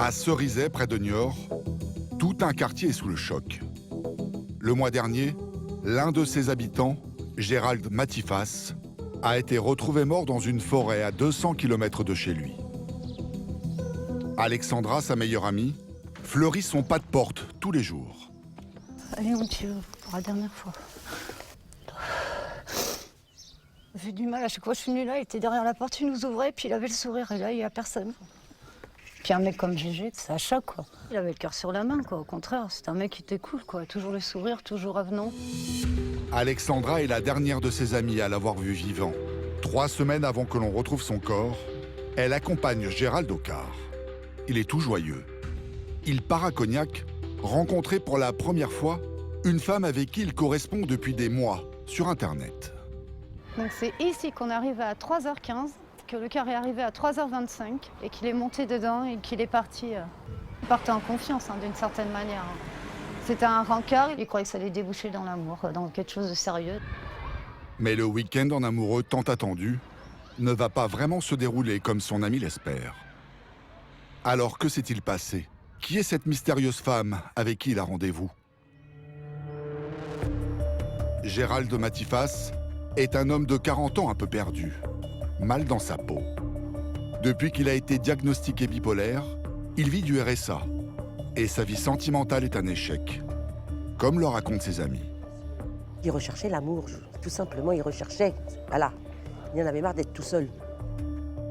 À Cerizay, près de Niort, tout un quartier est sous le choc. Le mois dernier, l'un de ses habitants, Gérald Matifas, a été retrouvé mort dans une forêt à 200 km de chez lui. Alexandra, sa meilleure amie, fleurit son pas de porte tous les jours. Allez mon Dieu, pour la dernière fois. J'ai du mal, à chaque fois que je suis venue là, il était derrière la porte, il nous ouvrait, puis il avait le sourire, et là, il n'y a personne. Puis un mec comme Gégé, c'est à choc, quoi. Il avait le cœur sur la main, quoi. Au contraire, c'est un mec qui était cool, quoi. Toujours le sourire, toujours avenant. Alexandra est la dernière de ses amies à l'avoir vu vivant. 3 semaines avant que l'on retrouve son corps, elle accompagne Gérald au car. Il est tout joyeux. Il part à Cognac, rencontrer pour la première fois une femme avec qui il correspond depuis des mois sur Internet. Donc c'est ici qu'on arrive à 3h15, que le car est arrivé à 3h25 et qu'il est monté dedans et qu'il est parti. Il partait en confiance, hein, d'une certaine manière. C'était un rencard, il croyait que ça allait déboucher dans l'amour, dans quelque chose de sérieux. Mais le week-end en amoureux tant attendu ne va pas vraiment se dérouler comme son ami l'espère. Alors que s'est-il passé? Qui est cette mystérieuse femme avec qui il a rendez-vous? Gérald Matifas est un homme de 40 ans un peu perdu, mal dans sa peau. Depuis qu'il a été diagnostiqué bipolaire, il vit du RSA et sa vie sentimentale est un échec, comme le racontent ses amis. Il recherchait l'amour, tout simplement, il recherchait. Voilà, il en avait marre d'être tout seul.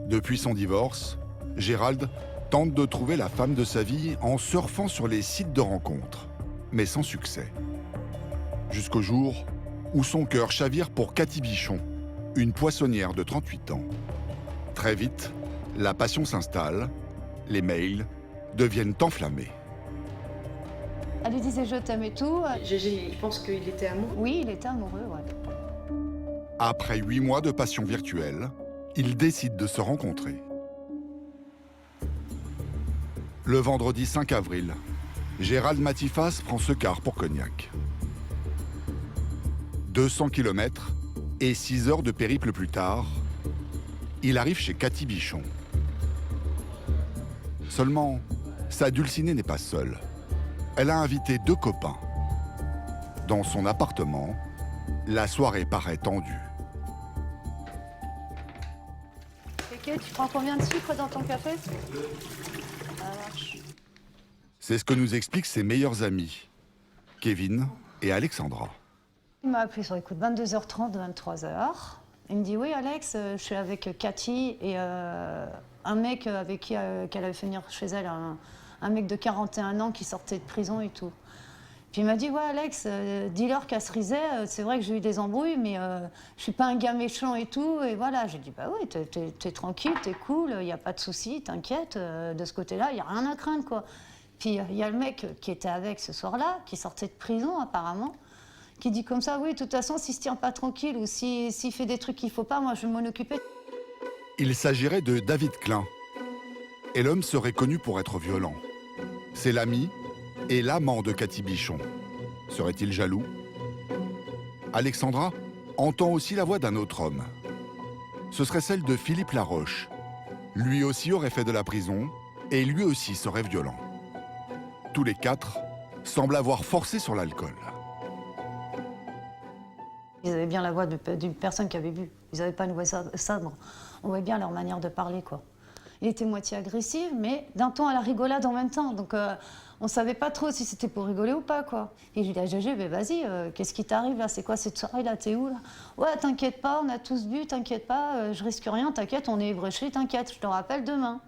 Depuis son divorce, Gérald tente de trouver la femme de sa vie en surfant sur les sites de rencontres, mais sans succès. Jusqu'au jour où son cœur chavire pour Cathy Bichon, une poissonnière de 38 ans. Très vite, la passion s'installe, les mails deviennent enflammés. Elle lui disait je t'aime et tout. Gégé, je pense qu'il était amoureux. Oui, il était amoureux, ouais. Après 8 mois de passion virtuelle, ils décident de se rencontrer. Le vendredi 5 avril, Gérald Matifas prend ce car pour Cognac. 200 km et 6 heures de périple plus tard, il arrive chez Cathy Bichon. Seulement, sa dulcinée n'est pas seule. Elle a invité 2 copains. Dans son appartement, la soirée paraît tendue. Ok, tu prends combien de sucre dans ton café? Ça marche. C'est ce que nous expliquent ses meilleurs amis, Kevin et Alexandra. Il m'a appelé sur les coups de 22h30, 23h. Il me dit oui Alex, je suis avec Cathy et un mec avec qui qu'elle avait fait venir chez elle, un mec de 41 ans qui sortait de prison et tout. Puis il m'a dit ouais Alex, dis-leur qu'à Cerizay, c'est vrai que j'ai eu des embrouilles, mais je suis pas un gars méchant et tout. Et voilà, j'ai dit bah oui, t'es tranquille, t'es cool, il n'y a pas de souci, t'inquiète, de ce côté-là, il n'y a rien à craindre quoi. Puis il y a le mec qui était avec ce soir-là, qui sortait de prison apparemment, qui dit comme ça, oui, de toute façon, s'il se tient pas tranquille ou s'il fait des trucs qu'il faut pas, moi, je vais m'en occuper. Il s'agirait de David Klein. Et l'homme serait connu pour être violent. C'est l'ami et l'amant de Cathy Bichon. Serait-il jaloux? Alexandra entend aussi la voix d'un autre homme. Ce serait celle de Philippe Laroche. Lui aussi aurait fait de la prison et lui aussi serait violent. Tous les 4 semblent avoir forcé sur l'alcool. Ils avaient bien la voix d'une personne qui avait bu. Ils n'avaient pas une voix sabre. On voyait bien leur manière de parler, quoi. Il était moitié agressif, mais d'un ton à la rigolade en même temps. Donc on ne savait pas trop si c'était pour rigoler ou pas, quoi. Et je lui ai dit à Gégé, mais vas-y, qu'est-ce qui t'arrive là? C'est quoi cette soirée là? T'es où là? Ouais, t'inquiète pas, on a tous bu, t'inquiète pas, je risque rien, t'inquiète, on est ébréché, t'inquiète, je te rappelle demain.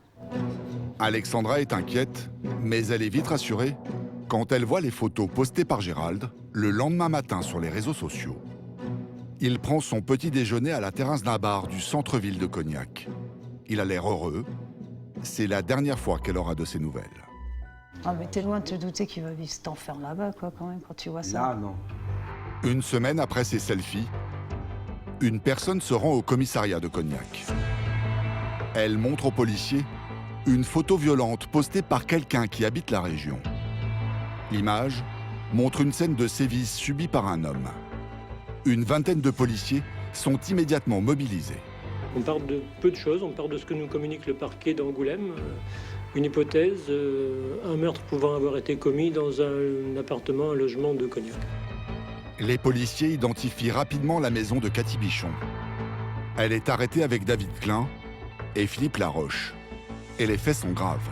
Alexandra est inquiète, mais elle est vite rassurée quand elle voit les photos postées par Gérald le lendemain matin sur les réseaux sociaux. Il prend son petit déjeuner à la terrasse d'un bar du centre-ville de Cognac. Il a l'air heureux. C'est la dernière fois qu'elle aura de ses nouvelles. Ah mais t'es loin de te douter qu'il va vivre cet enfer là-bas, quoi, quand même, quand tu vois ça. Là, non. Une semaine après ces selfies, une personne se rend au commissariat de Cognac. Elle montre aux policiers une photo violente postée par quelqu'un qui habite la région. L'image montre une scène de sévices subie par un homme. Une vingtaine de policiers sont immédiatement mobilisés. On parle de peu de choses, on parle de ce que nous communique le parquet d'Angoulême. Une hypothèse, un meurtre pouvant avoir été commis dans un appartement, un logement de Cognac. Les policiers identifient rapidement la maison de Cathy Bichon. Elle est arrêtée avec David Klein et Philippe Laroche. Et les faits sont graves.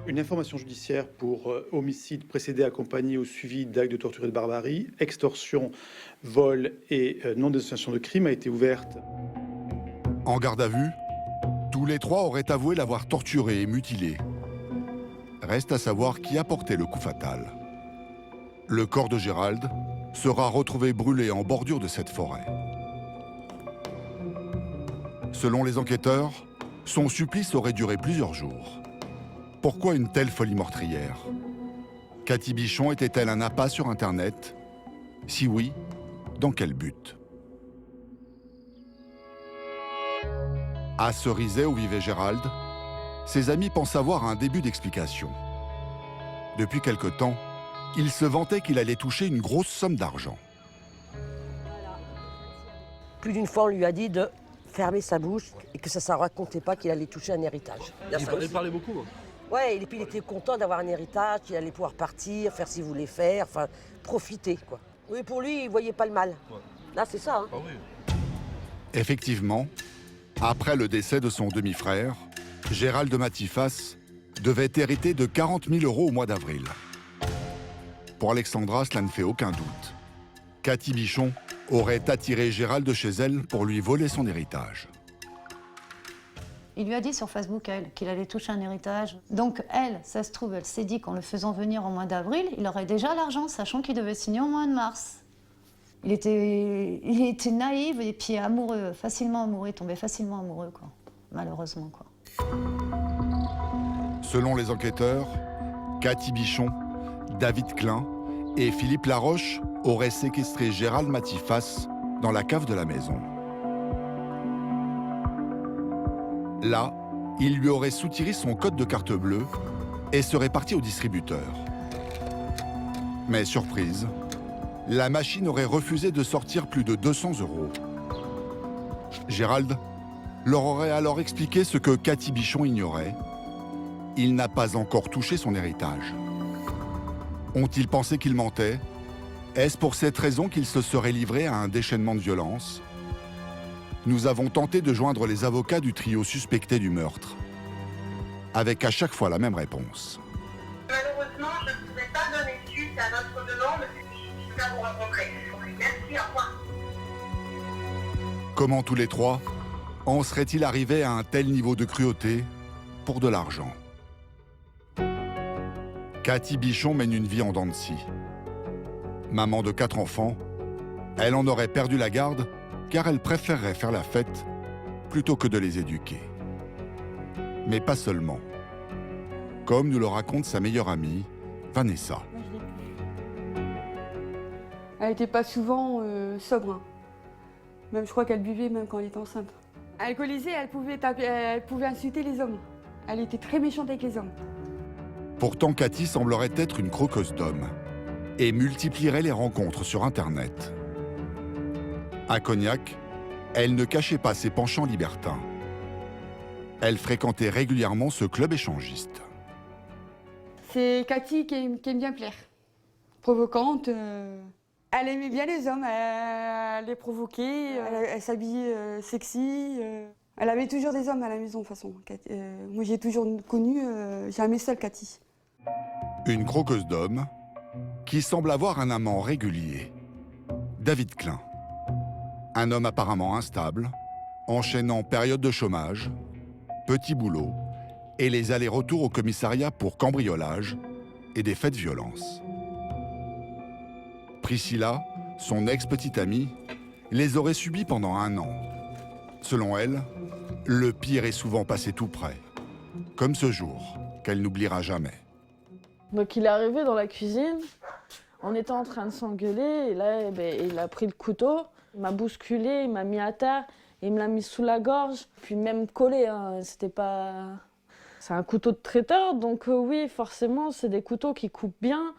Une information judiciaire pour homicide précédé accompagné ou suivi d'actes de torture et de barbarie, extorsion, vol et non-dénonciation de crime a été ouverte. En garde à vue, tous les trois auraient avoué l'avoir torturé et mutilé. Reste à savoir qui a porté le coup fatal. Le corps de Gérald sera retrouvé brûlé en bordure de cette forêt. Selon les enquêteurs, son supplice aurait duré plusieurs jours. Pourquoi une telle folie meurtrière? Cathy Bichon était-elle un appât sur Internet? Si oui, dans quel but? À Cerizay, où vivait Gérald, ses amis pensent avoir un début d'explication. Depuis quelque temps, il se vantait qu'il allait toucher une grosse somme d'argent. Plus d'une fois, on lui a dit de fermer sa bouche et que ça ne racontait pas qu'il allait toucher un héritage. Il parlait beaucoup. Hein. Ouais, et puis il était content d'avoir un héritage, qu'il allait pouvoir partir, faire ce qu'il voulait faire, enfin, profiter, quoi. Oui, pour lui, il ne voyait pas le mal. Ouais. Là, c'est ça. Hein. Ah oui. Effectivement, après le décès de son demi-frère, Gérald de Matifas devait hériter de 40 000 € au mois d'avril. Pour Alexandra, cela ne fait aucun doute. Cathy Bichon aurait attiré Gérald de chez elle pour lui voler son héritage. Il lui a dit sur Facebook, elle, qu'il allait toucher un héritage. Donc elle, ça se trouve, elle s'est dit qu'en le faisant venir au mois d'avril, il aurait déjà l'argent, sachant qu'il devait signer au mois de mars. Il était naïf et puis amoureux, facilement amoureux, il tombait facilement amoureux, quoi. Malheureusement, quoi. Selon les enquêteurs, Cathy Bichon, David Klein et Philippe Laroche auraient séquestré Gérald Matifas dans la cave de la maison. Là, il lui aurait soutiré son code de carte bleue et serait parti au distributeur. Mais surprise, la machine aurait refusé de sortir plus de 200 €. Gérald leur aurait alors expliqué ce que Cathy Bichon ignorait. Il n'a pas encore touché son héritage. Ont-ils pensé qu'il mentait? Est-ce pour cette raison qu'il se serait livré à un déchaînement de violence? Nous avons tenté de joindre les avocats du trio suspecté du meurtre, avec à chaque fois la même réponse. Malheureusement, je ne pouvais pas donner suite à notre demande. J'espère vous rencontrer. Merci, au revoir. Comment tous les trois en seraient-ils arrivés à un tel niveau de cruauté pour de l'argent? Cathy Bichon mène une vie en dents de scie. Maman de 4 enfants, elle en aurait perdu la garde car elle préférerait faire la fête plutôt que de les éduquer. Mais pas seulement. Comme nous le raconte sa meilleure amie, Vanessa. Elle n'était pas souvent sobre. Hein. Même, je crois qu'elle buvait même quand elle était enceinte. Alcoolisée, elle pouvait insulter les hommes. Elle était très méchante avec les hommes. Pourtant, Cathy semblerait être une croqueuse d'hommes et multiplierait les rencontres sur Internet. À Cognac, elle ne cachait pas ses penchants libertins. Elle fréquentait régulièrement ce club échangiste. C'est Cathy qui aime bien plaire. Provocante. Elle aimait bien les hommes, elle les provoquait, elle s'habillait sexy. Elle avait toujours des hommes à la maison, de toute façon. Moi, j'ai toujours connu, jamais seule Cathy. Une croqueuse d'hommes qui semble avoir un amant régulier. David Klein. Un homme apparemment instable, enchaînant période de chômage, petit boulot et les allers-retours au commissariat pour cambriolage et des faits de violence. Priscilla, son ex-petite amie, les aurait subis pendant 1 an. Selon elle, le pire est souvent passé tout près, comme ce jour qu'elle n'oubliera jamais. Donc il est arrivé dans la cuisine, on était en train de s'engueuler, et là il a pris le couteau, il m'a bousculé, il m'a mis à terre, il me l'a mis sous la gorge, puis même collé, hein, c'était pas... C'est un couteau de traiteur, donc oui, forcément, c'est des couteaux qui coupent bien,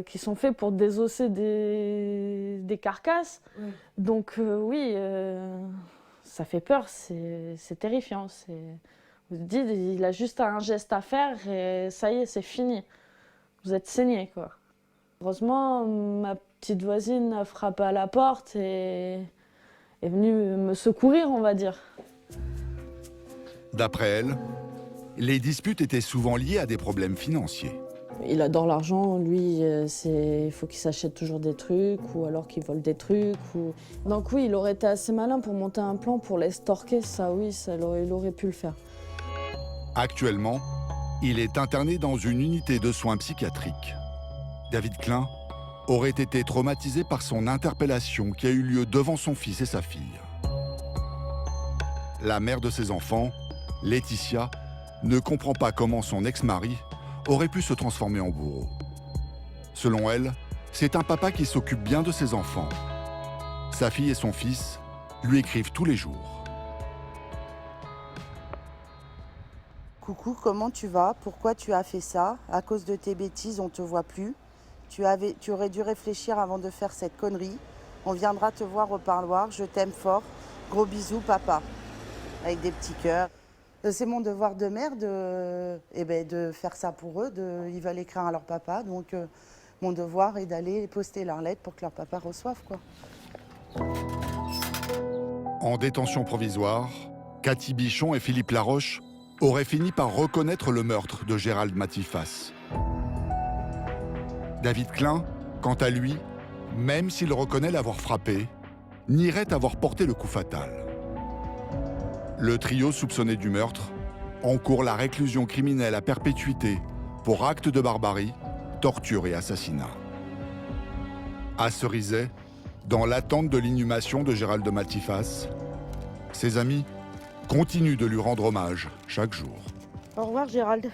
qui sont faits pour désosser des carcasses. Oui. Donc oui, ça fait peur, c'est terrifiant. Vous dites, il a juste un geste à faire et ça y est, c'est fini. Vous êtes saigné, quoi. Heureusement, ma petite voisine a frappé à la porte et est venue me secourir, on va dire. D'après elle, les disputes étaient souvent liées à des problèmes financiers. Il adore l'argent, lui, il faut qu'il s'achète toujours des trucs ou alors qu'il vole des trucs. Donc oui, il aurait été assez malin pour monter un plan pour l'estorquer, ça oui, il aurait pu le faire. Actuellement, il est interné dans une unité de soins psychiatriques. David Klein aurait été traumatisé par son interpellation qui a eu lieu devant son fils et sa fille. La mère de ses enfants, Laetitia, ne comprend pas comment son ex-mari aurait pu se transformer en bourreau. Selon elle, c'est un papa qui s'occupe bien de ses enfants. Sa fille et son fils lui écrivent tous les jours. Coucou, comment tu vas? Pourquoi tu as fait ça? À cause de tes bêtises, on ne te voit plus. Tu aurais dû réfléchir avant de faire cette connerie. On viendra te voir au parloir. Je t'aime fort. Gros bisous, papa. Avec des petits cœurs. C'est mon devoir de mère de faire ça pour eux. Ils veulent écrire à leur papa. Donc, mon devoir est d'aller poster leur lettre pour que leur papa reçoive, quoi. En détention provisoire, Cathy Bichon et Philippe Laroche auraient fini par reconnaître le meurtre de Gérald Matifas. David Klein, quant à lui, même s'il reconnaît l'avoir frappé, nierait avoir porté le coup fatal. Le trio soupçonné du meurtre encourt la réclusion criminelle à perpétuité pour actes de barbarie, torture et assassinat. À Cerizay, dans l'attente de l'inhumation de Gérald Matifas, ses amis continuent de lui rendre hommage chaque jour. Au revoir, Gérald.